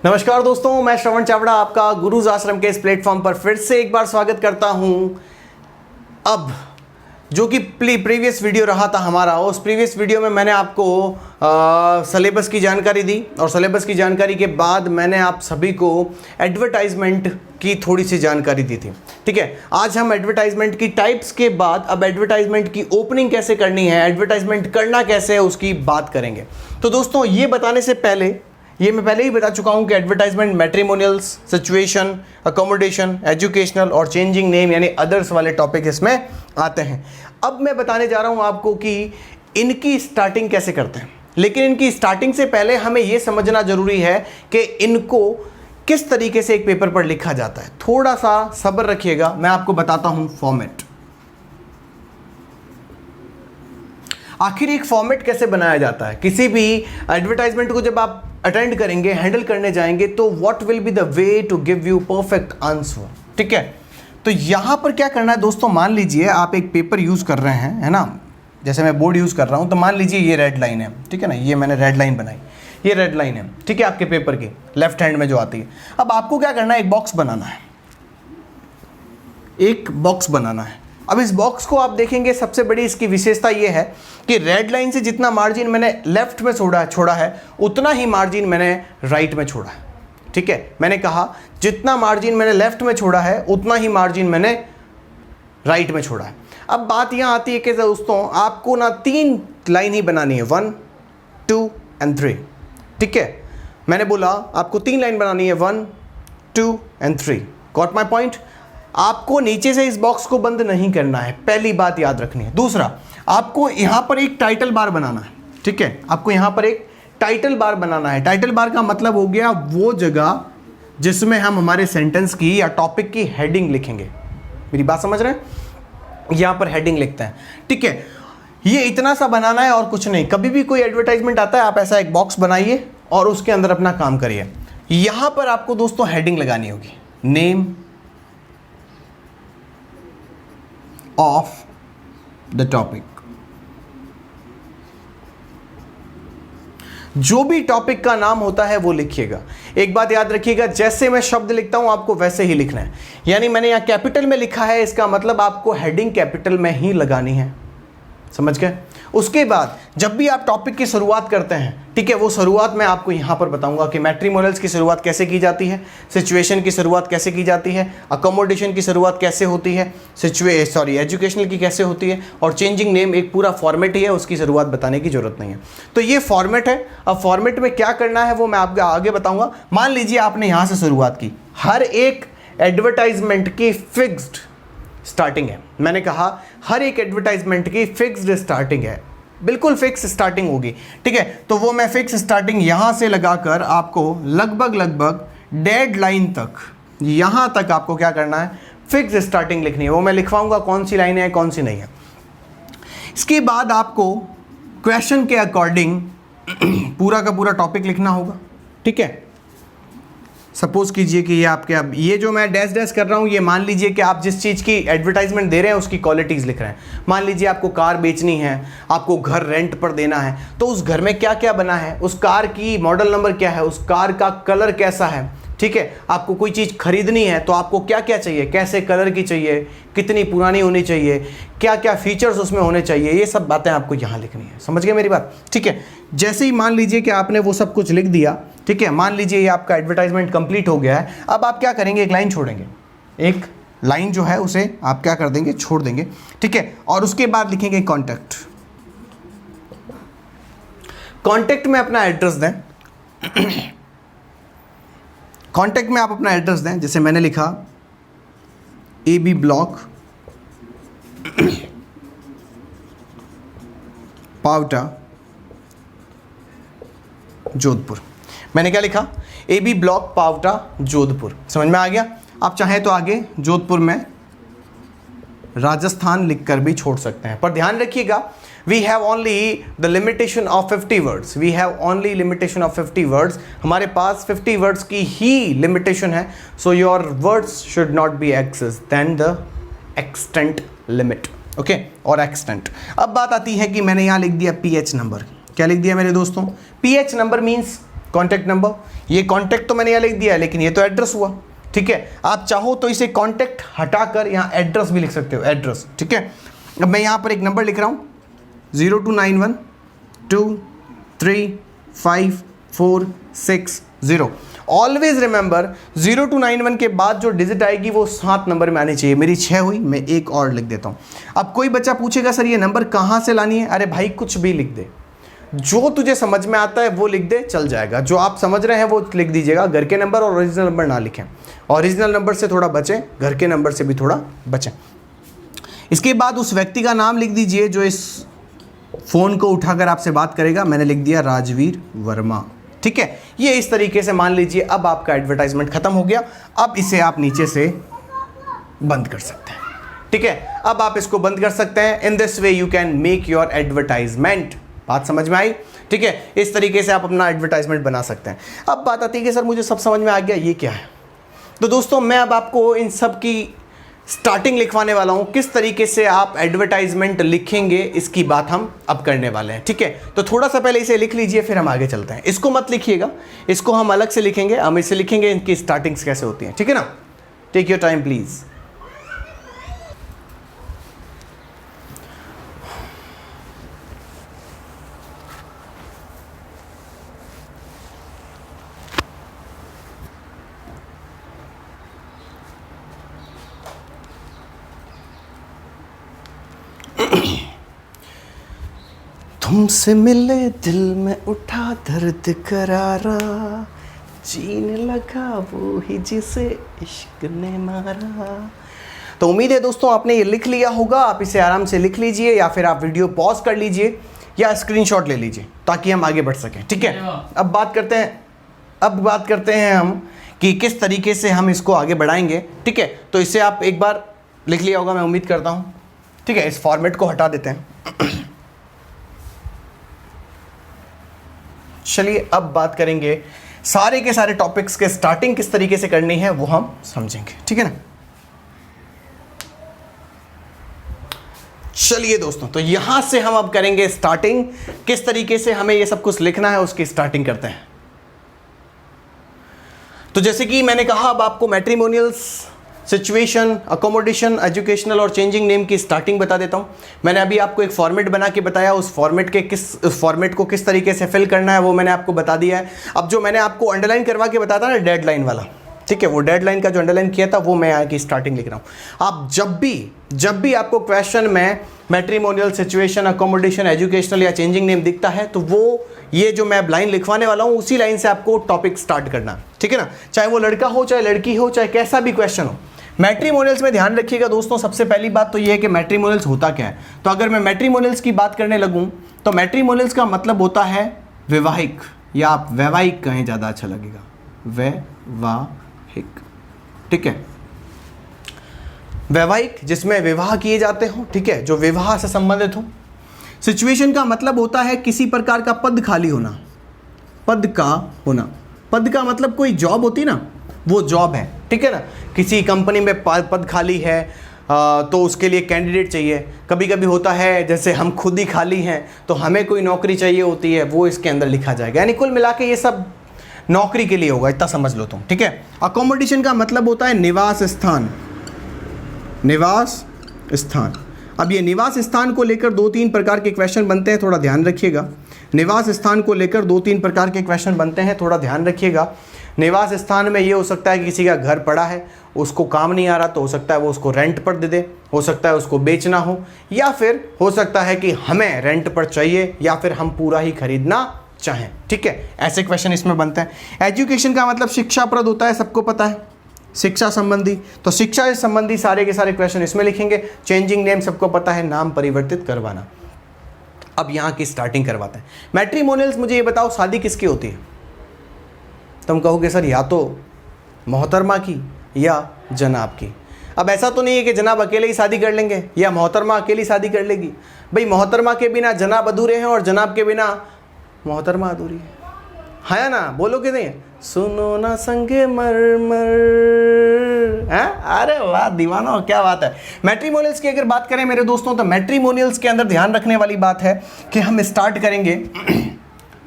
नमस्कार दोस्तों, मैं श्रवण चावड़ा आपका गुरुज आश्रम के इस प्लेटफॉर्म पर फिर से एक बार स्वागत करता हूं। अब जो कि प्रीवियस वीडियो रहा था हमारा, उस प्रीवियस वीडियो में मैंने आपको सिलेबस की जानकारी दी और सिलेबस की जानकारी के बाद मैंने आप सभी को एडवर्टाइजमेंट की थोड़ी सी जानकारी दी थी। ठीक है, आज हम एडवर्टाइजमेंट की टाइप्स के बाद अब एडवर्टाइजमेंट की ओपनिंग कैसे करनी है, एडवर्टाइजमेंट करना कैसे है, उसकी बात करेंगे। तो दोस्तों, ये बताने से पहले मैं पहले ही बता चुका हूं कि advertisement matrimonials, situation, accommodation, educational और चेंजिंग नेम यानी अदर्स वाले टॉपिक इसमें आते हैं। अब मैं बताने जा रहा हूं आपको कि इनकी स्टार्टिंग कैसे करते हैं, लेकिन इनकी स्टार्टिंग से पहले हमें यह समझना जरूरी है कि इनको किस तरीके से एक पेपर पर लिखा जाता है। थोड़ा सा सब्र रखिएगा, मैं आपको बताता हूं फॉर्मेट। आखिर एक फॉर्मेट कैसे बनाया जाता है। किसी भी एडवर्टाइजमेंट को जब आप अटेंड करेंगे, हैंडल करने जाएंगे, तो what will be the way to give you perfect answer. ठीक है, तो यहां पर क्या करना है दोस्तों, मान लीजिए आप एक पेपर यूज कर रहे हैं, है ना। जैसे मैं बोर्ड यूज कर रहा हूं, तो मान लीजिए ये रेड लाइन है, ठीक है ना, ये मैंने रेड लाइन बनाई, ये रेड लाइन है, ठीक है, आपके पेपर की लेफ्ट हैंड में जो आती है। अब आपको क्या करना है, एक बॉक्स बनाना है, एक बॉक्स बनाना है। अब इस बॉक्स को आप देखेंगे, सबसे बड़ी इसकी विशेषता ये है कि रेड लाइन से जितना मार्जिन मैंने लेफ्ट में छोड़ा है, उतना ही मार्जिन मैंने राइट में छोड़ा है। ठीक है, मैंने कहा जितना मार्जिन मैंने लेफ्ट में छोड़ा है, उतना ही मार्जिन मैंने राइट में छोड़ा है। अब बात यहां आती है कि दोस्तों, आपको ना 3 लाइन ही बनानी है, 1, 2 एंड 3। ठीक है, मैंने बोला आपको 3 लाइन बनानी है, 1, 2 एंड 3। Got my point. आपको नीचे से इस बॉक्स को बंद नहीं करना है, पहली बात याद रखनी है। दूसरा, आपको यहां पर एक टाइटल बार बनाना है। ठीक है, आपको यहां पर एक टाइटल बार बनाना है। टाइटल बार का मतलब हो गया वो जगह जिसमें हम हमारे सेंटेंस की या टॉपिक की हेडिंग लिखेंगे। मेरी बात समझ रहे हैं, यहां पर हेडिंग लिखते हैं। ठीक है, ये इतना सा बनाना है और कुछ नहीं। कभी भी कोई एडवर्टाइजमेंट आता है, आप ऐसा एक बॉक्स बनाइए और उसके अंदर अपना काम करिए। यहां पर आपको दोस्तों हेडिंग लगानी होगी, नेम ऑफ द टॉपिक। जो भी टॉपिक का नाम होता है वो लिखिएगा। एक बात याद रखिएगा, जैसे मैं शब्द लिखता हूं आपको वैसे ही लिखना है। यानी मैंने यहां कैपिटल में लिखा है, इसका मतलब आपको हेडिंग कैपिटल में ही लगानी है। समझ गए। उसके बाद जब भी आप टॉपिक की शुरुआत करते हैं, ठीक है, वो शुरुआत मैं आपको यहां पर बताऊंगा कि मैट्रिमोनियल्स की शुरुआत कैसे की जाती है, सिचुएशन की शुरुआत कैसे की जाती है, अकोमोडेशन की शुरुआत कैसे होती है, एजुकेशनल की कैसे होती है, और चेंजिंग नेम एक पूरा फॉर्मेट ही है, उसकी शुरुआत बताने की जरूरत नहीं है। तो ये फॉर्मेट है। अब फॉर्मेट में क्या करना है वो मैं आपको आगे बताऊंगा। मान लीजिए आपने यहां से शुरुआत की। हर एक एडवर्टाइजमेंट की फिक्स्ड स्टार्टिंग है। मैंने कहा हर एक एडवर्टाइजमेंट की फिक्स्ड स्टार्टिंग है, बिल्कुल फिक्स स्टार्टिंग होगी। ठीक है, तो वो मैं फिक्स स्टार्टिंग यहां से लगाकर आपको लगभग डेड लाइन तक, यहां तक आपको क्या करना है, फिक्स स्टार्टिंग लिखनी है। वो मैं लिखवाऊंगा कौन सी लाइन है कौन सी नहीं है। इसके बाद आपको क्वेश्चन के अकॉर्डिंग पूरा का पूरा टॉपिक लिखना होगा। ठीक है, सपोज कीजिए कि ये आपके, अब ये जो मैं डैश डैश कर रहा हूँ, ये मान लीजिए कि आप जिस चीज़ की एडवर्टाइजमेंट दे रहे हैं उसकी क्वालिटीज़ लिख रहे हैं। मान लीजिए आपको कार बेचनी है, आपको घर रेंट पर देना है, तो उस घर में क्या क्या बना है, उस कार की मॉडल नंबर क्या है, उस कार का कलर कैसा है। ठीक है, आपको कोई चीज़ खरीदनी है तो आपको क्या क्या चाहिए, कैसे कलर की चाहिए, कितनी पुरानी होनी चाहिए, क्या क्या फीचर्स उसमें होने चाहिए, ये सब बातें आपको यहाँ लिखनी है। समझ गए मेरी बात। ठीक है, जैसे ही मान लीजिए कि आपने वो सब कुछ लिख दिया, ठीक है, मान लीजिए ये आपका एडवर्टाइजमेंट कंप्लीट हो गया है। अब आप क्या करेंगे, एक लाइन छोड़ेंगे, एक लाइन जो है उसे आप क्या कर देंगे, छोड़ देंगे। ठीक है, और उसके बाद लिखेंगे कॉन्टैक्ट। कॉन्टैक्ट में अपना एड्रेस दें। कॉन्टैक्ट में आप अपना एड्रेस दें। जैसे मैंने लिखा AB ब्लॉक, पावटा, जोधपुर। मैंने क्या लिखा, AB ब्लॉक, पावटा, जोधपुर। समझ में आ गया। आप चाहें तो आगे जोधपुर में राजस्थान लिखकर भी छोड़ सकते हैं, पर ध्यान रखिएगा, we have only the limitation of 50 words. We have only limitation of 50 words. हमारे पास 50 words की ही limitation है, so your words should not be excess than the extent limit. Okay, और extent. अब बात आती है कि मैंने यहाँ लिख दिया PH नंबर। क्या लिख दिया मेरे दोस्तों, PH number means contact number, ये कॉन्टैक्ट तो मैंने यहाँ लिख दिया है, लेकिन ये तो एड्रेस हुआ, ठीक है। आप चाहो तो इसे कॉन्टैक्ट हटाकर यहाँ एड्रेस भी लिख सकते हो, एड्रेस, ठीक है। अब मैं यहाँ पर एक नंबर लिख रहा हूँ 0291235460। ऑलवेज रिमेंबर 0291 के बाद जो डिजिट आएगी वो 7 नंबर में आनी चाहिए। मेरी 6 हुई, मैं एक और लिख देता हूँ। अब कोई बच्चा पूछेगा सर ये नंबर कहाँ से लानी है, अरे भाई कुछ भी लिख दे, जो तुझे समझ में आता है वो लिख दे, चल जाएगा। जो आप समझ रहे हैं वो लिख दीजिएगा। घर के नंबर और ओरिजिनल नंबर ना लिखें, ओरिजिनल नंबर से थोड़ा बचें, घर के नंबर से भी थोड़ा बचें। इसके बाद उस व्यक्ति का नाम लिख दीजिए जो इस फ़ोन को उठाकर आपसे बात करेगा। मैंने लिख दिया राजवीर वर्मा, ठीक है। ये इस तरीके से मान लीजिए अब आपका एडवर्टाइजमेंट खत्म हो गया। अब इसे आप नीचे से बंद कर सकते हैं, ठीक है। अब आप इसको बंद कर सकते हैं। In this way you can make your advertisement. बात समझ में आई, ठीक है। इस तरीके से आप अपना एडवर्टाइजमेंट बना सकते हैं। अब बात आती है कि सर मुझे सब समझ में आ गया, ये क्या है। तो दोस्तों मैं अब आपको इन सब की स्टार्टिंग लिखवाने वाला हूं, किस तरीके से आप एडवर्टाइजमेंट लिखेंगे इसकी बात हम अब करने वाले हैं, ठीक है। तो थोड़ा सा पहले इसे लिख लीजिए, फिर हम आगे चलते हैं। इसको मत लिखिएगा, इसको हम अलग से लिखेंगे, हम इसे लिखेंगे इनकी स्टार्टिंग्स कैसे होती हैं, ठीक है ना। Take your time please. तुमसे मिले दिल में उठा दर्द करारा, जीने लगा वो ही जिसे इश्क ने मारा। तो उम्मीद है दोस्तों आपने ये लिख लिया होगा। आप इसे आराम से लिख लीजिए या फिर आप वीडियो पॉज कर लीजिए या स्क्रीनशॉट ले लीजिए ताकि हम आगे बढ़ सकें, ठीक है। अब बात करते हैं हम कि किस तरीके से हम इसको आगे बढ़ाएंगे, ठीक है। तो इसे आप एक बार लिख लिया होगा, मैं उम्मीद करता हूँ, ठीक है। इस फॉर्मेट को हटा देते हैं। चलिए अब बात करेंगे सारे के सारे टॉपिक्स के स्टार्टिंग किस तरीके से करनी है वो हम समझेंगे, ठीक है ना। चलिए दोस्तों, तो यहां से हम अब करेंगे स्टार्टिंग, किस तरीके से हमें ये सब कुछ लिखना है उसकी स्टार्टिंग करते हैं। तो जैसे कि मैंने कहा अब आपको मैट्रिमोनियल्स, सिचुएशन, अकोमोडेशन, एजुकेशनल और चेंजिंग नेम की स्टार्टिंग बता देता हूं। मैंने अभी आपको एक फॉर्मेट बना के बताया, उस फॉर्मेट को किस तरीके से फिल करना है वो मैंने आपको बता दिया है। अब जो मैंने आपको अंडरलाइन करवा के बताया था ना डेडलाइन वाला, ठीक है, वो डेडलाइन का जो अंडरलाइन किया था वो मैं यहाँ की स्टार्टिंग लिख रहा हूँ। आप जब भी आपको क्वेश्चन में मैट्रिमोनियल, सिचुएशन, अकोमोडेशन, एजुकेशनल या चेंजिंग नेम दिखता है तो वो ये जो मैं लाइन लिखवाने वाला हूँ उसी लाइन से आपको टॉपिक स्टार्ट करना है, ठीक है ना। चाहे वो लड़का हो, चाहे लड़की हो, चाहे कैसा भी क्वेश्चन हो। मैट्रिमोनियल्स में ध्यान रखिएगा दोस्तों, सबसे पहली बात तो ये है कि मैट्रिमोनियल्स होता क्या है। तो अगर मैं मैट्रिमोनियल्स की बात करने लगूँ तो मैट्रिमोनियल्स का मतलब होता है वैवाहिक, या आप वैवाहिक कहें ज़्यादा अच्छा लगेगा, वैवाहिक, ठीक है। वैवाहिक जिसमें विवाह किए जाते हो, ठीक है, जो विवाह से संबंधित हो। सिचुएशन का मतलब होता है किसी प्रकार का पद खाली होना, पद का होना। पद का मतलब कोई जॉब होती ना, वो जॉब है, ठीक है ना। किसी कंपनी में पद खाली है तो उसके लिए कैंडिडेट चाहिए। कभी कभी होता है जैसे हम खुद ही खाली हैं तो हमें कोई नौकरी चाहिए होती है, वो इसके अंदर लिखा जाएगा। यानी कुल मिला के ये सब नौकरी के लिए होगा, इतना समझ लो तुम, ठीक है। अकोमोडेशन का मतलब होता है निवास स्थान, निवास स्थान। अब ये निवास स्थान को लेकर 2-3 प्रकार के क्वेश्चन बनते हैं, थोड़ा ध्यान रखिएगा। निवास स्थान को लेकर 2-3 प्रकार के क्वेश्चन बनते हैं, थोड़ा ध्यान रखिएगा। निवास स्थान में ये हो सकता है कि किसी का घर पड़ा है, उसको काम नहीं आ रहा तो हो सकता है वो उसको रेंट पर दे दे, हो सकता है उसको बेचना हो, या फिर हो सकता है कि हमें रेंट पर चाहिए या फिर हम पूरा ही खरीदना चाहें, ठीक है। ऐसे क्वेश्चन इसमें बनते हैं। एजुकेशन का मतलब शिक्षाप्रद होता है, सबको पता है, शिक्षा संबंधी। तो शिक्षा से संबंधी सारे के सारे क्वेश्चन इसमें लिखेंगे। चेंजिंग नेम सबको पता है, नाम परिवर्तित करवाना। अब यहाँ की स्टार्टिंग करवाते हैं। मैट्रिमोनियल्स, मुझे ये बताओ शादी किसकी होती है? तुम कहोगे सर या तो मोहतरमा की या जनाब की। अब ऐसा तो नहीं है कि जनाब अकेले ही शादी कर लेंगे या मोहतरमा अकेली शादी कर लेगी। भाई मोहतरमा के बिना जनाब अधूरे हैं और जनाब के बिना मोहतरमा अधूरी है ना? बोलो कि नहीं? सुनो ना संगे मरमर, हैं? अरे वाह दीवानो, क्या बात है। मैट्रिमोनियल्स की अगर बात करें मेरे दोस्तों, तो मैट्रिमोनियल्स के अंदर ध्यान रखने वाली बात है कि हम स्टार्ट करेंगे,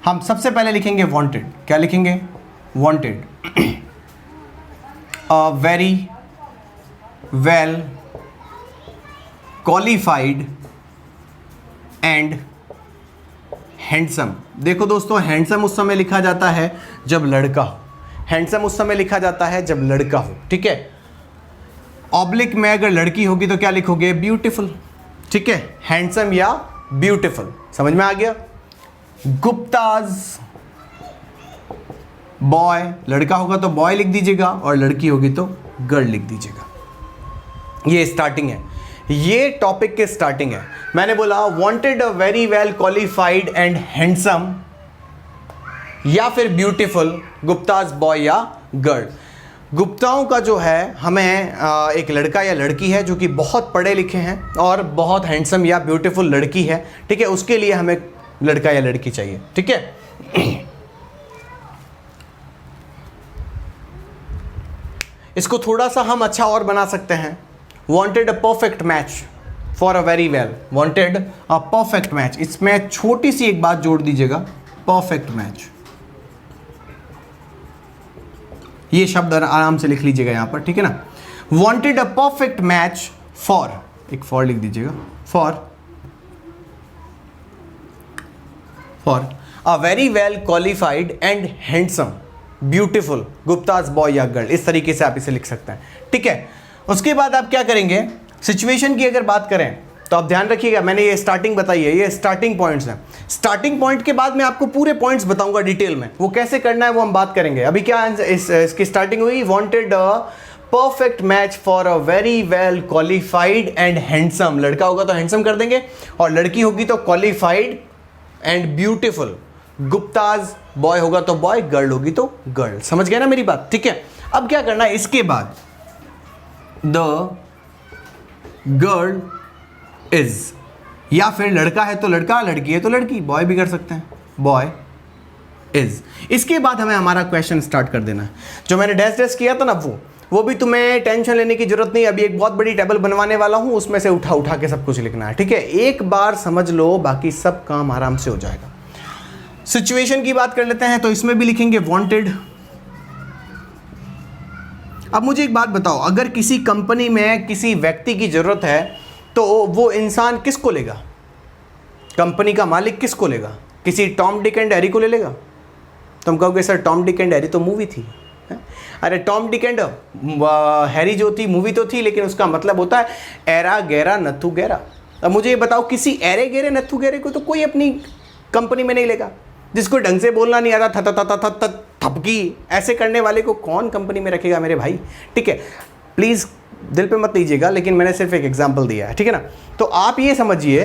हम सबसे पहले लिखेंगे वांटेड। क्या लिखेंगे? Wanted. A very well qualified and handsome. देखो दोस्तों, हैंडसम उस समय लिखा जाता है जब लड़का हो। हैंडसम उस समय लिखा जाता है जब लड़का हो, ठीक है। ऑब्लिक में अगर लड़की होगी तो क्या लिखोगे? ब्यूटीफुल, ठीक है। हैंडसम या ब्यूटीफुल, समझ में आ गया। गुप्ताज बॉय, लड़का होगा तो बॉय लिख दीजिएगा और लड़की होगी तो गर्ल लिख दीजिएगा। ये स्टार्टिंग है, ये टॉपिक के स्टार्टिंग है। मैंने बोला wanted a very well qualified and handsome या फिर ब्यूटीफुल गुप्ताज बॉय या गर्ल। गुप्ताओं का जो है, हमें एक लड़का या लड़की है जो कि बहुत पढ़े लिखे हैं और बहुत हैंडसम या ब्यूटीफुल लड़की है, ठीक है। उसके लिए हमें लड़का या लड़की चाहिए, ठीक है। इसको थोड़ा सा हम अच्छा और बना सकते हैं। Wanted a perfect match for a very well. Wanted a perfect match, इसमें छोटी सी एक बात जोड़ दीजिएगा, परफेक्ट मैच। ये शब्द आराम से लिख लीजिएगा यहां पर, ठीक है ना। Wanted a perfect match for, एक फॉर लिख दीजिएगा, for a very well qualified and handsome beautiful Gupta's boy या गर्ल। इस तरीके से आप इसे लिख सकते हैं, ठीक है। उसके बाद आप क्या करेंगे? सिचुएशन की अगर बात करें तो आप ध्यान रखिएगा, मैंने ये स्टार्टिंग बताई है, ये स्टार्टिंग पॉइंट्स हैं। स्टार्टिंग पॉइंट के बाद मैं आपको पूरे पॉइंट्स बताऊंगा डिटेल में, वो कैसे करना है वो हम बात करेंगे। अभी क्या इसकी स्टार्टिंग हुई? Wanted a perfect match for a very well qualified and handsome. लड़का होगा तो हैंडसम कर देंगे और लड़की होगी तो qualified and beautiful. Gupta's boy होगा तो बॉय, गर्ल होगी तो गर्ल। समझ गए ना मेरी बात, ठीक है। अब क्या करना है इसके बाद? द गर्ल इज, या फिर लड़का है तो लड़का, लड़की है तो लड़की, बॉय भी कर सकते हैं, बॉय इज। इसके बाद हमें हमारा क्वेश्चन स्टार्ट कर देना है। जो मैंने डैश डैश किया था ना, वो भी तुम्हें टेंशन लेने की जरूरत नहीं। अभी एक बहुत बड़ी टेबल बनवाने वाला हूं, उसमें से उठा उठा के सब कुछ लिखना है, ठीक है। एक बार समझ लो, बाकी सब काम आराम से हो जाएगा। सिचुएशन की बात कर लेते हैं, तो इसमें भी लिखेंगे वांटेड। अब मुझे एक बात बताओ, अगर किसी कंपनी में किसी व्यक्ति की जरूरत है तो वो इंसान किसको लेगा? कंपनी का मालिक किसको लेगा? किसी टॉम डिक एंड हैरी को ले लेगा? तुम कहोगे sir Tom Dick and Harry तो मूवी थी। अरे टॉम डिक एंड हैरी जो थी मूवी तो थी, लेकिन उसका मतलब होता है एरा गैरा नथु गैरा। अब मुझे ये बताओ, किसी एरे गेरे नथु गैरे को तो कोई अपनी कंपनी में नहीं लेगा। जिसको ढंग से बोलना नहीं आता, थपकी ऐसे करने वाले को कौन कंपनी में रखेगा मेरे भाई, ठीक है। प्लीज़ दिल पे मत लीजिएगा, लेकिन मैंने सिर्फ एक एग्जांपल दिया है, ठीक है ना। तो आप ये समझिए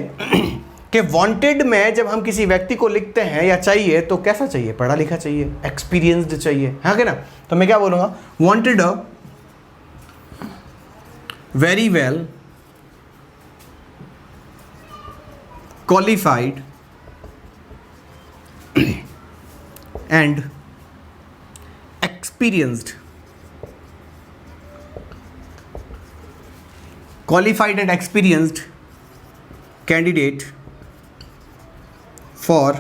कि वांटेड में जब हम किसी व्यक्ति को लिखते हैं या चाहिए तो कैसा चाहिए? पढ़ा लिखा चाहिए, एक्सपीरियंस्ड चाहिए, हाँ कि ना। तो मैं क्या बोलूँगा? Wanted a very well qualified and experienced, qualified and experienced candidate for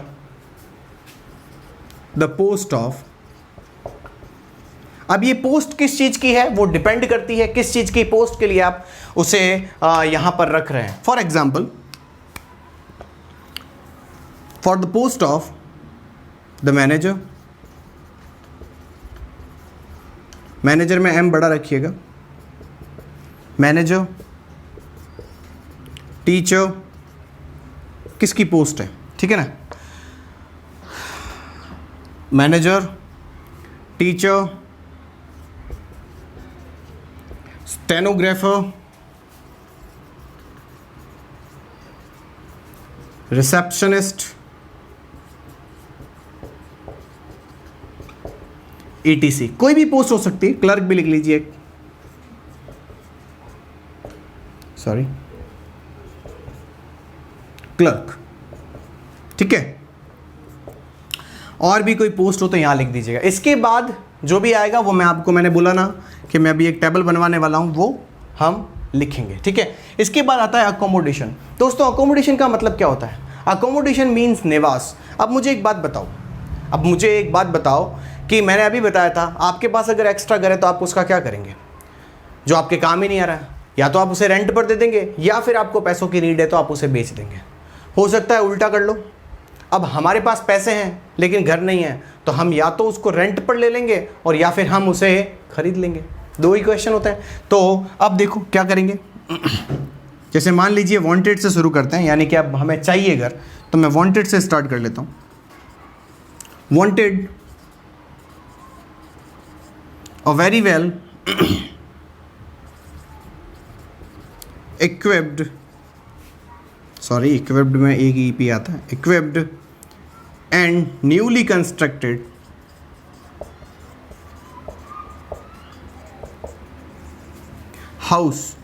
the post of। अब ये पोस्ट किस चीज की है वो डिपेंड करती है किस चीज की पोस्ट के लिए आप उसे यहां पर रख रहे हैं। For example, for the post of the manager, manager में एम बड़ा रखिएगा, मैनेजर, टीचर, किसकी पोस्ट है, ठीक है ना। Manager, teacher, stenographer, receptionist, ETC, कोई भी पोस्ट हो सकती है। क्लर्क भी लिख लीजिए, सॉरी क्लर्क, ठीक है। और भी कोई पोस्ट हो तो यहां लिख दीजिएगा। इसके बाद जो भी आएगा वो मैंने बोला ना कि मैं अभी एक टेबल बनवाने वाला हूं, वो हम लिखेंगे, ठीक है। इसके बाद आता है अकोमोडेशन। दोस्तों अकोमोडेशन का मतलब क्या होता है? अकोमोडेशन मीन्स निवास। अब मुझे एक बात बताओ, अब मुझे एक बात बताओ कि मैंने अभी बताया था आपके पास अगर एक्स्ट्रा घर है तो आप उसका क्या करेंगे, जो आपके काम ही नहीं आ रहा है? या तो आप उसे रेंट पर दे देंगे या फिर आपको पैसों की नीड है तो आप उसे बेच देंगे। हो सकता है उल्टा कर लो, अब हमारे पास पैसे हैं लेकिन घर नहीं है तो हम या तो उसको रेंट पर ले लेंगे और या फिर हम उसे खरीद लेंगे। दो ही क्वेश्चन होता है। तो अब देखो क्या करेंगे। जैसे मान लीजिए वांटेड से शुरू करते हैं, यानी कि अब हमें चाहिए घर, तो मैं वांटेड से स्टार्ट कर लेता हूँ। Wanted a very well equipped, sorry equipped में एक ई पी आता है, equipped and newly constructed house.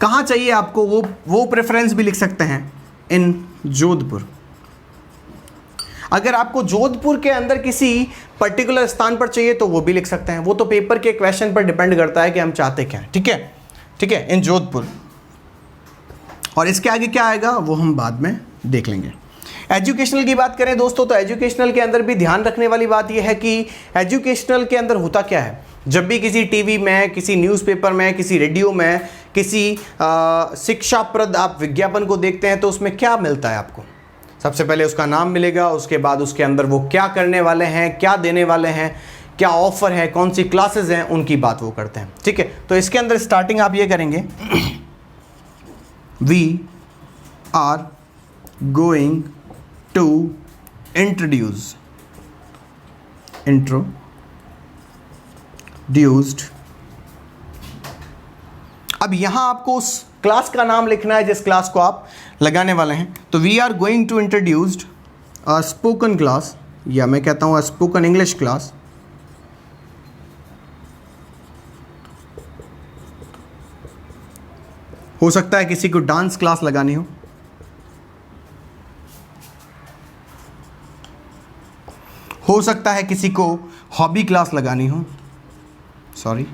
कहाँ चाहिए आपको, वो प्रेफरेंस भी लिख सकते हैं इन जोधपुर। अगर आपको जोधपुर के अंदर किसी पर्टिकुलर स्थान पर चाहिए तो वो भी लिख सकते हैं, वो तो पेपर के क्वेश्चन पर डिपेंड करता है कि हम चाहते क्या है। ठीक है, ठीक है, इन जोधपुर। और इसके आगे क्या आएगा वो हम बाद में देख लेंगे। एजुकेशनल की बात करें दोस्तों, तो एजुकेशनल के अंदर भी ध्यान रखने वाली बात यह है कि एजुकेशनल के अंदर होता क्या है, जब भी किसी टीवी में, किसी न्यूज़पेपर में, किसी रेडियो में, किसी शिक्षाप्रद आप विज्ञापन को देखते हैं तो उसमें क्या मिलता है आपको? सबसे पहले उसका नाम मिलेगा, उसके बाद उसके अंदर वो क्या करने वाले हैं, क्या देने वाले हैं, क्या ऑफर है, कौन सी क्लासेस हैं, उनकी बात वो करते हैं। ठीक है, तो इसके अंदर स्टार्टिंग आप ये करेंगे, we are going to introduced. अब यहां आपको उस क्लास का नाम लिखना है जिस क्लास को आप लगाने वाले हैं। तो we are going to introduced a spoken class, या मैं कहता हूं स्पोकन इंग्लिश क्लास। हो सकता है किसी को डांस क्लास लगानी हो सकता है किसी को हॉबी क्लास लगानी हो, सॉरी,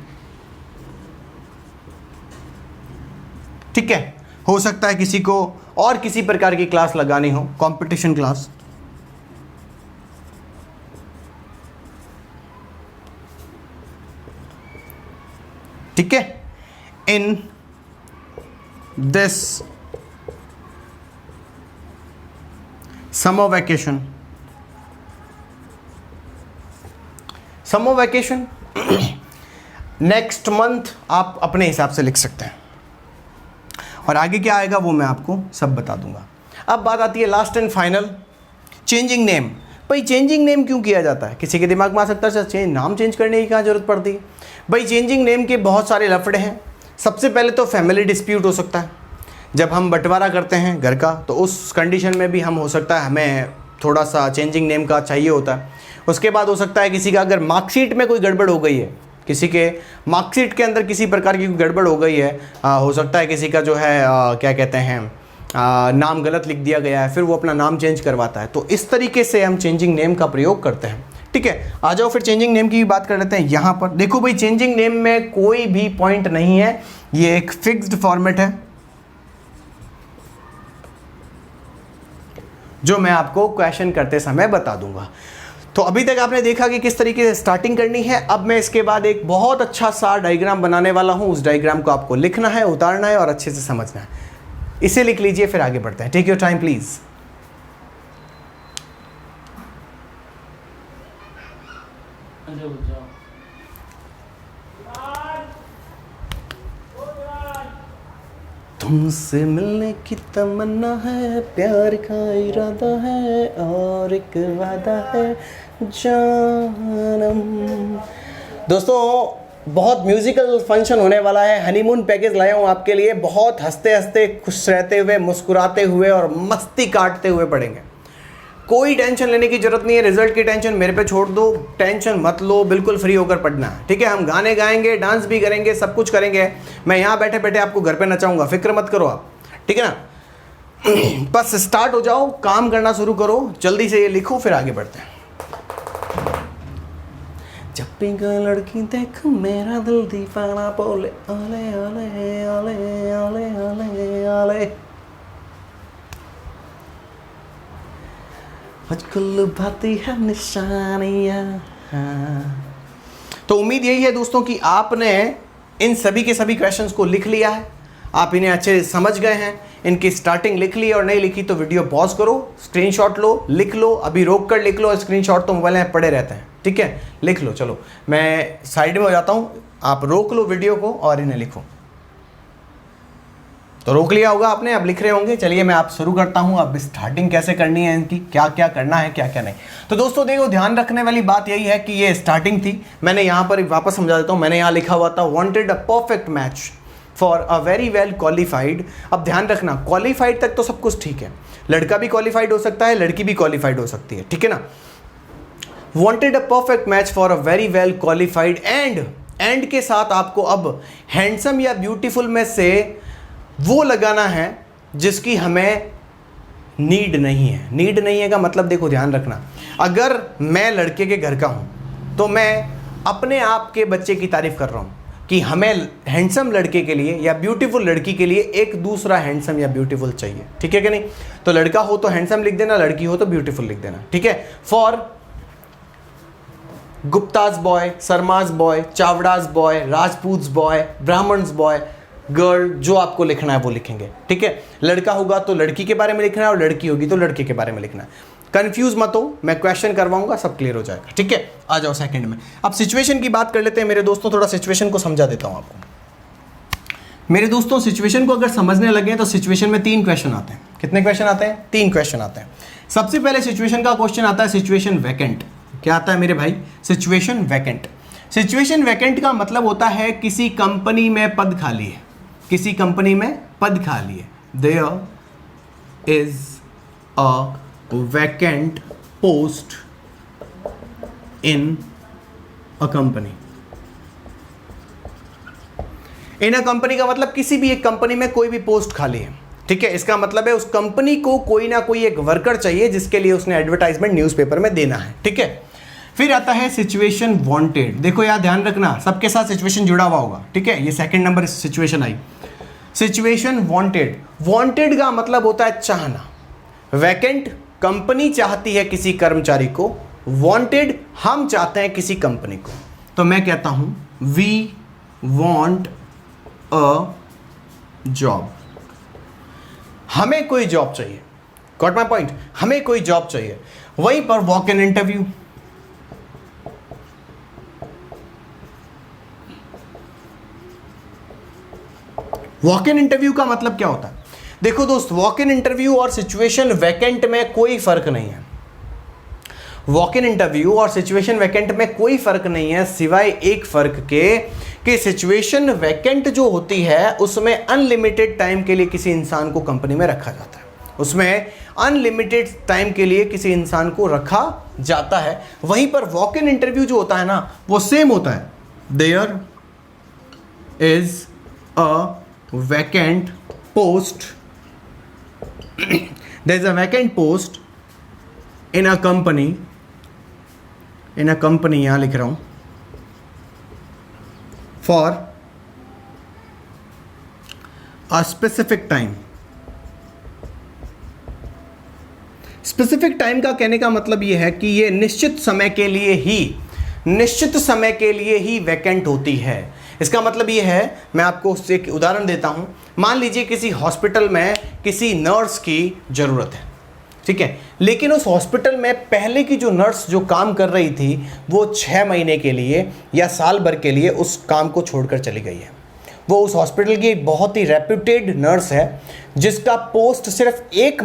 ठीक है, हो सकता है किसी को और किसी प्रकार की क्लास लगानी हो, कंपटीशन क्लास। ठीक है, in this summer vacation, summer vacation next month आप अपने हिसाब से लिख सकते हैं। और आगे क्या आएगा वो मैं आपको सब बता दूंगा। अब बात आती है last and final, changing name. भाई चेंजिंग नेम क्यों किया जाता है? किसी के दिमाग में आ सकता है नाम चेंज करने की क्या जरूरत पड़ती है? भाई चेंजिंग नेम के बहुत सारे लफड़े हैं। सबसे पहले तो फैमिली डिस्प्यूट हो सकता है, जब हम बंटवारा करते हैं घर का तो उस कंडीशन में भी हम हो सकता है हमें थोड़ा सा चेंजिंग नेम का चाहिए होता है। उसके बाद हो सकता है किसी का अगर मार्कशीट में कोई गड़बड़ हो गई है, किसी के मार्कशीट के अंदर किसी प्रकार की गड़बड़ हो गई है, हो सकता है किसी का जो है क्या कहते हैं नाम गलत लिख दिया गया है, फिर वो अपना नाम चेंज करवाता है। तो इस तरीके से हम चेंजिंग नेम का प्रयोग करते हैं। ठीक है, आ जाओ फिर चेंजिंग नेम की भी बात कर लेते हैं। यहाँ पर देखो भाई चेंजिंग नेम में कोई भी पॉइंट नहीं है, ये एक फिक्स्ड फॉर्मेट है जो मैं आपको क्वेश्चन करते समय बता दूंगा। तो अभी तक आपने देखा कि किस तरीके से स्टार्टिंग करनी है। अब मैं इसके बाद एक बहुत अच्छा सा डायग्राम बनाने वाला हूं। उस डायग्राम को आपको लिखना है, उतारना है और अच्छे से समझना है। इसे लिख लीजिए, फिर आगे बढ़ते हैं। Take your time please. तुमसे मिलने की तमन्ना है, प्यार का इरादा है और एक वादा है जानम। दोस्तों बहुत म्यूजिकल फंक्शन होने वाला है। हनीमून पैकेज लाया हूँ आपके लिए। बहुत हंसते हंसते, खुश रहते हुए, मुस्कुराते हुए और मस्ती काटते हुए पढ़ेंगे। कोई टेंशन लेने की जरूरत नहीं है। रिजल्ट की टेंशन मेरे पे छोड़ दो, टेंशन मत लो, बिल्कुल फ्री होकर पढ़ना है। ठीक है, हम गाने गाएंगे, डांस भी करेंगे, सब कुछ करेंगे। मैं यहाँ बैठे बैठे आपको घर पे नचाऊंगा, फिक्र मत करो आप। ठीक है ना, बस स्टार्ट हो जाओ, काम करना शुरू करो, जल्दी से ये लिखो, फिर आगे बढ़ते हैं। जब भी कोई लड़की देख मेरा दिल दीवाना बोले आले आले आले आले आले आले। मुझको लुभाती है निशानियाँ। तो उम्मीद यही है दोस्तों कि आपने इन सभी के सभी क्वेश्चंस को लिख लिया है, आप इन्हें अच्छे से समझ गए हैं। इनकी स्टार्टिंग लिख ली और नहीं लिखी तो वीडियो पॉज करो, स्क्रीनशॉट लो, लिख लो, अभी रोक कर लिख लो। स्क्रीनशॉट तो मोबाइल में पड़े रहते हैं, ठीक है, लिख लो। चलो मैं साइड में हो जाता हूँ, आप रोक लो वीडियो को और इन्हें लिखो। तो रोक लिया होगा आपने, अब लिख रहे होंगे। चलिए मैं आप शुरू करता हूं। अब स्टार्टिंग कैसे करनी है इनकी, क्या क्या करना है, क्या क्या नहीं। तो दोस्तों देखो, ध्यान रखने वाली बात यही है कि ये स्टार्टिंग थी। मैंने यहां पर वापस समझा देता हूं। मैंने यहां लिखा हुआ था wanted a perfect match for a very well qualified. अब ध्यान रखना, क्वालिफाइड तक तो सब कुछ ठीक है, लड़का भी क्वालिफाइड हो सकता है, लड़की भी क्वालिफाइड हो सकती है, ठीक है ना। Wanted a perfect match for a very well qualified and के साथ आपको अब हैंडसम या ब्यूटीफुल में से वो लगाना है जिसकी हमें नीड नहीं है। नीड नहीं है का मतलब देखो ध्यान रखना, अगर मैं लड़के के घर का हूं तो मैं अपने आप के बच्चे की तारीफ कर रहा हूं कि हमें हैंडसम लड़के के लिए या ब्यूटीफुल लड़की के लिए एक दूसरा हैंडसम या ब्यूटीफुल चाहिए, ठीक है कि नहीं। तो लड़का हो तो हैंडसम लिख देना, लड़की हो तो ब्यूटीफुल लिख देना, ठीक है। For Gupta's boy, Sharma's boy, Chavda's boy, Rajput boy, Brahmin's boy, girl, जो आपको लिखना है वो लिखेंगे, ठीक है। लड़का होगा तो लड़की के बारे में लिखना है और लड़की होगी तो लड़के के बारे में लिखना है। कंफ्यूज मत हो, मैं क्वेश्चन करवाऊंगा, सब क्लियर हो जाएगा, ठीक है। आ जाओ सेकंड में। अब सिचुएशन की बात कर लेते हैं मेरे दोस्तों, थोड़ा सिचुएशन को समझा देता हूं आपको। मेरे दोस्तों सिचुएशन को अगर समझने लगे तो सिचुएशन में 3 क्वेश्चन आते हैं। कितने क्वेश्चन आते हैं? 3 क्वेश्चन आते हैं। सबसे पहले सिचुएशन का क्वेश्चन आता है सिचुएशन वैकेंट। क्या आता है मेरे भाई? Situation vacant. सिचुएशन वैकेंट का मतलब होता है किसी कंपनी में पद खाली है, किसी कंपनी में पद खाली है। There is a vacant post in a company. In a company का मतलब किसी भी एक कंपनी में कोई भी पोस्ट खाली है, ठीक है। इसका मतलब है उस कंपनी को कोई ना कोई एक वर्कर चाहिए जिसके लिए उसने एडवर्टाइजमेंट न्यूज़पेपर में देना है, ठीक है। फिर आता है सिचुएशन वांटेड। देखो यार ध्यान रखना, सबके साथ सिचुएशन जुड़ा हुआ होगा, ठीक है। ये सेकंड नंबर सिचुएशन आई, सिचुएशन वांटेड। वांटेड का मतलब होता है चाहना। वैकेंट कंपनी चाहती है किसी कर्मचारी को, वांटेड हम चाहते हैं किसी कंपनी को। तो मैं कहता हूं वी वांट अ जॉब। हमें कोई जॉब चाहिए, गॉट माय पॉइंट, हमें कोई जॉब चाहिए। वहीं पर walk in interview, walk in interview का मतलब क्या होता है? देखो दोस्त, वॉक इन इंटरव्यू और सिचुएशन वैकेंट में कोई फर्क नहीं है। वॉक इन इंटरव्यू और सिचुएशन वैकेंट में कोई फर्क नहीं है सिवाय एक फर्क के कि सिचुएशन वैकेंट जो होती है उसमें अनलिमिटेड टाइम के लिए किसी इंसान को कंपनी में रखा जाता है, उसमें अनलिमिटेड टाइम के लिए किसी इंसान को रखा जाता है। वहीं पर वॉक इन इंटरव्यू जो होता है ना वो सेम होता है। There is a vacant post, there is a vacant post in a company, यहाँ लिख रहा हूं, for a specific time। Specific time का कहने का मतलब यह है कि यह निश्चित समय के लिए ही वैकेंट होती है। इसका मतलब ये है, मैं आपको उससे एक उदाहरण देता हूँ। मान लीजिए किसी हॉस्पिटल में किसी नर्स की ज़रूरत है, ठीक है, लेकिन उस हॉस्पिटल में पहले की जो नर्स जो काम कर रही थी वो 6 महीने के लिए या साल भर के लिए उस काम को छोड़कर चली गई है। वो उस हॉस्पिटल की एक बहुत ही रेप्यूटेड नर्स है जिसका पोस्ट सिर्फ 6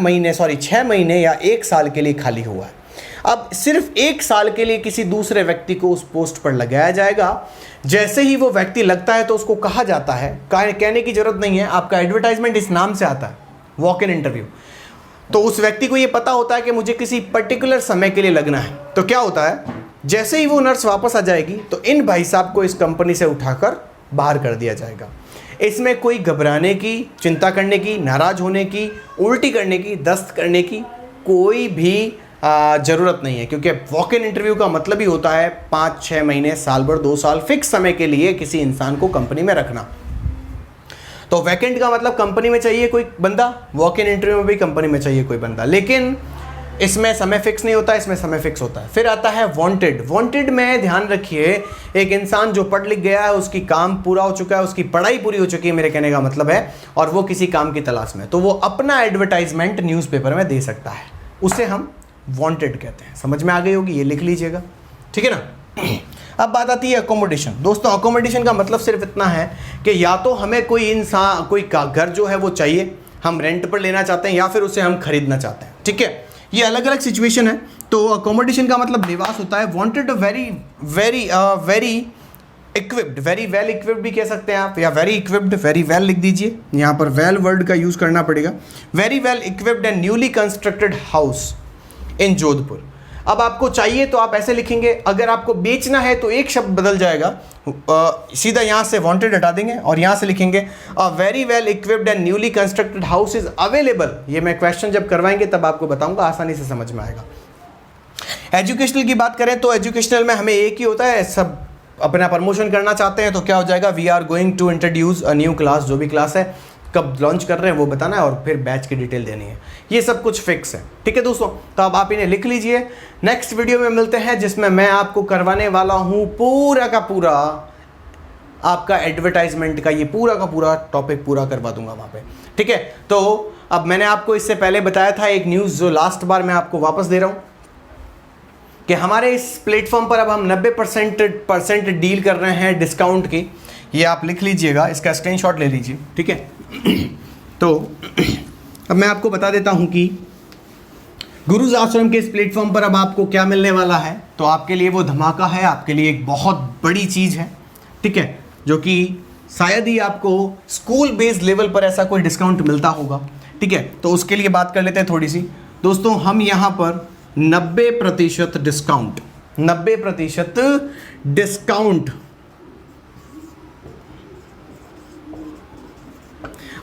महीने या 1 साल के लिए खाली हुआ है। अब सिर्फ 1 साल के लिए किसी दूसरे व्यक्ति को उस पोस्ट पर लगाया जाएगा। जैसे ही वो व्यक्ति लगता है तो उसको कहा जाता है, कहने की जरूरत नहीं है, आपका एडवर्टाइजमेंट इस नाम से आता है, वॉक इन इंटरव्यू। तो उस व्यक्ति को ये पता होता है कि मुझे किसी पर्टिकुलर समय के लिए लगना है। तो क्या होता है, जैसे ही वो नर्स वापस आ जाएगी तो इन भाई साहब को इस कंपनी से उठाकर बाहर कर दिया जाएगा। इसमें कोई घबराने की, चिंता करने की, नाराज होने की, उल्टी करने की, दस्त करने की कोई भी ज़रूरत नहीं है, क्योंकि वॉक इन इंटरव्यू का मतलब ही होता है 5-6 महीने, साल भर, 2 साल फिक्स समय के लिए किसी इंसान को कंपनी में रखना। तो वैकेंट का मतलब कंपनी में चाहिए कोई बंदा, वॉक इन इंटरव्यू में भी कंपनी में चाहिए कोई बंदा। लेकिन इसमें समय फिक्स नहीं होता, इसमें समय फिक्स होता है। फिर आता है वांटेड। वांटेड में ध्यान रखिए, एक इंसान जो पढ़ लिख गया है, उसकी काम पूरा हो चुका है, उसकी पढ़ाई पूरी हो चुकी है मेरे कहने का मतलब है, और वो किसी काम की तलाश में, तो वो अपना एडवर्टाइजमेंट न्यूज़पेपर में दे सकता है, उसे हम वांटेड कहते हैं। समझ में आ गई होगी, ये लिख लीजिएगा, ठीक है ना। अब बात आती है अकोमोडेशन। दोस्तों अकोमोडेशन का मतलब सिर्फ इतना है कि या तो हमें कोई इंसान कोई घर जो है वो चाहिए, हम रेंट पर लेना चाहते हैं, या फिर उसे हम खरीदना चाहते हैं, ठीक है। ये अलग अलग सिचुएशन है। तो अकोमोडेशन का मतलब निवास होता है। Wanted very very equipped, very well equipped भी कह सकते हैं आप, या वेरी इक्विप्ड, वेरी वेल लिख दीजिए, यहाँ पर वेल वर्ड का यूज़ करना पड़ेगा। Very well equipped and newly constructed house in Jodhpur. अब आपको चाहिए तो आप ऐसे लिखेंगे, अगर आपको बेचना है तो एक शब्द बदल जाएगा, सीधा यहाँ से वांटेड हटा देंगे और यहाँ से लिखेंगे a very well equipped and newly constructed house is available. ये मैं क्वेश्चन जब करवाएंगे तब आपको बताऊंगा, आसानी से समझ में आएगा। एजुकेशनल की बात करें तो एजुकेशनल में हमें एक ही होता है, सब अपना प्रमोशन करना चाहते हैं तो क्या हो जाएगा, we are going to introduce a new class. जो भी क्लास है कब लॉन्च कर रहे हैं वो बताना है, और फिर बैच की डिटेल देनी है। ये सब कुछ फिक्स है, ठीक है दोस्तों। तो अब आप इन्हें लिख लीजिए। नेक्स्ट वीडियो में मिलते हैं, जिसमें मैं आपको करवाने वाला हूँ पूरा का पूरा आपका एडवर्टाइजमेंट का, ये पूरा का पूरा टॉपिक पूरा करवा दूंगा वहाँ पे, ठीक है। तो अब मैंने आपको इससे पहले बताया था एक न्यूज़ जो लास्ट बार मैं आपको वापस दे रहा हूँ कि हमारे इस प्लेटफॉर्म पर अब हम 90% डील कर रहे हैं डिस्काउंट की। ये आप लिख लीजिएगा, इसका स्क्रीनशॉट ले लीजिए, ठीक है। तो अब मैं आपको बता देता हूं कि गुरुज आश्रम के इस प्लेटफॉर्म पर अब आपको क्या मिलने वाला है। तो आपके लिए वो धमाका है, आपके लिए एक बहुत बड़ी चीज़ है, ठीक है, जो कि शायद ही आपको स्कूल बेस्ड लेवल पर ऐसा कोई डिस्काउंट मिलता होगा, ठीक है। तो उसके लिए बात कर लेते हैं थोड़ी सी। दोस्तों हम यहाँ पर 90% डिस्काउंट, 90% डिस्काउंट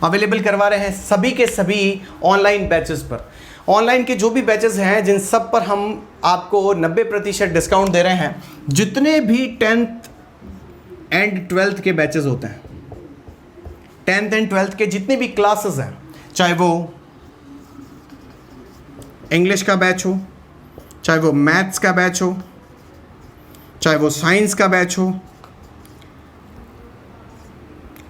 अवेलेबल करवा रहे हैं सभी के सभी ऑनलाइन बैचेस पर। ऑनलाइन के जो भी बैचेस हैं जिन सब पर हम आपको 90% डिस्काउंट दे रहे हैं, जितने भी 10th एंड 12th के बैचेस होते हैं, 10th एंड 12th के जितने भी क्लासेस हैं, चाहे वो इंग्लिश का बैच हो, चाहे वो मैथ्स का बैच हो, चाहे वो साइंस का बैच हो,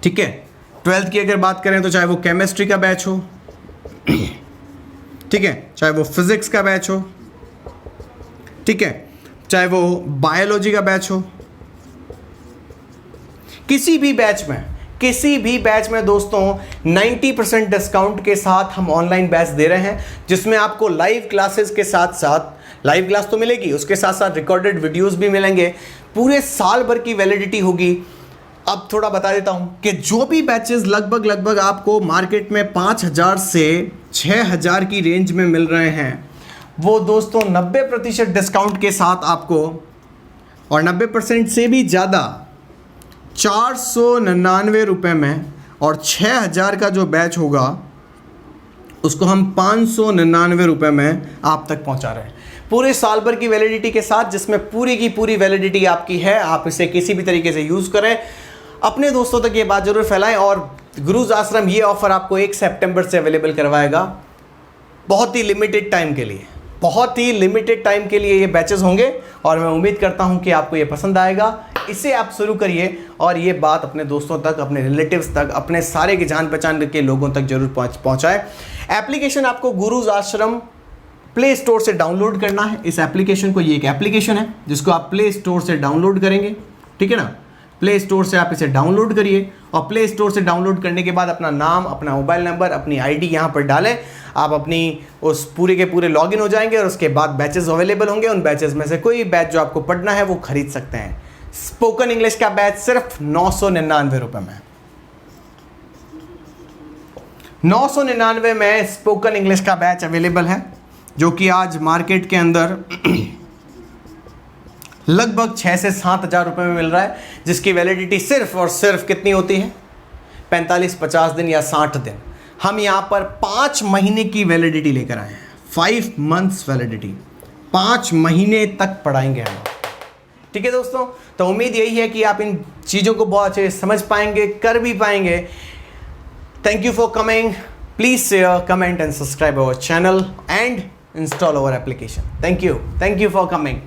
ठीक है। 12th की अगर बात करें तो चाहे वो केमिस्ट्री का बैच हो, ठीक है, चाहे वो फिजिक्स का बैच हो, ठीक है, चाहे वो बायोलॉजी का बैच हो, किसी भी बैच में दोस्तों 90% डिस्काउंट के साथ हम ऑनलाइन बैच दे रहे हैं, जिसमें आपको लाइव क्लासेस के साथ साथ, लाइव क्लास तो मिलेगी, उसके साथ साथ रिकॉर्डेड वीडियोस भी मिलेंगे, पूरे साल भर की वैलिडिटी होगी। अब थोड़ा बता देता हूं कि जो भी बैचेस लगभग आपको मार्केट में 5,000 से 6,000 की रेंज में मिल रहे हैं, वो दोस्तों 90% डिस्काउंट के साथ आपको, और 90% से भी ज़्यादा 499 रुपये में, और 6,000 का जो बैच होगा उसको हम 599 रुपये में आप तक पहुंचा रहे हैं, पूरे साल भर की वैलिडिटी के साथ, जिसमें पूरी की पूरी वैलिडिटी आपकी है। आप इसे किसी भी तरीके से यूज़ करें, अपने दोस्तों तक ये बात जरूर फैलाएं। और गुरुज आश्रम ये ऑफ़र आपको 1 सितंबर से अवेलेबल करवाएगा, बहुत ही लिमिटेड टाइम के लिए, बहुत ही लिमिटेड टाइम के लिए ये बैचेस होंगे, और मैं उम्मीद करता हूं कि आपको ये पसंद आएगा। इसे आप शुरू करिए और ये बात अपने दोस्तों तक, अपने रिलेटिव्स तक, अपने सारे के जान पहचान के लोगों तक जरूर पहुंचाएं। एप्लीकेशन आपको गुरुज आश्रम प्ले स्टोर से डाउनलोड करना है। इस एप्लीकेशन को, ये एक एप्लीकेशन है जिसको आप प्ले स्टोर से डाउनलोड करेंगे, ठीक है ना। प्ले स्टोर से आप इसे डाउनलोड करिए, और प्ले स्टोर से डाउनलोड करने के बाद अपना नाम, अपना मोबाइल नंबर, अपनी आईडी यहाँ पर डालें। आप अपनी उस पूरे के पूरे लॉगिन हो जाएंगे, और उसके बाद बैचेस अवेलेबल होंगे। उन बैचेस में से कोई बैच जो आपको पढ़ना है वो खरीद सकते हैं। स्पोकन इंग्लिश का बैच सिर्फ 999 रुपये में, 999 में स्पोकन इंग्लिश का बैच अवेलेबल है, जो कि आज मार्केट के अंदर लगभग 6 से 7 हज़ार रुपये में मिल रहा है, जिसकी वैलिडिटी सिर्फ और सिर्फ कितनी होती है, 45-50 दिन या 60 दिन। हम यहाँ पर 5 महीने की वैलिडिटी लेकर आए हैं, 5 मंथ्स वैलिडिटी, 5 महीने तक पढ़ाएंगे हम, ठीक है दोस्तों। तो उम्मीद यही है कि आप इन चीज़ों को बहुत अच्छे समझ पाएंगे, कर भी पाएंगे। Thank you for coming, please share, comment and subscribe our channel, and install our application. Thank you for coming.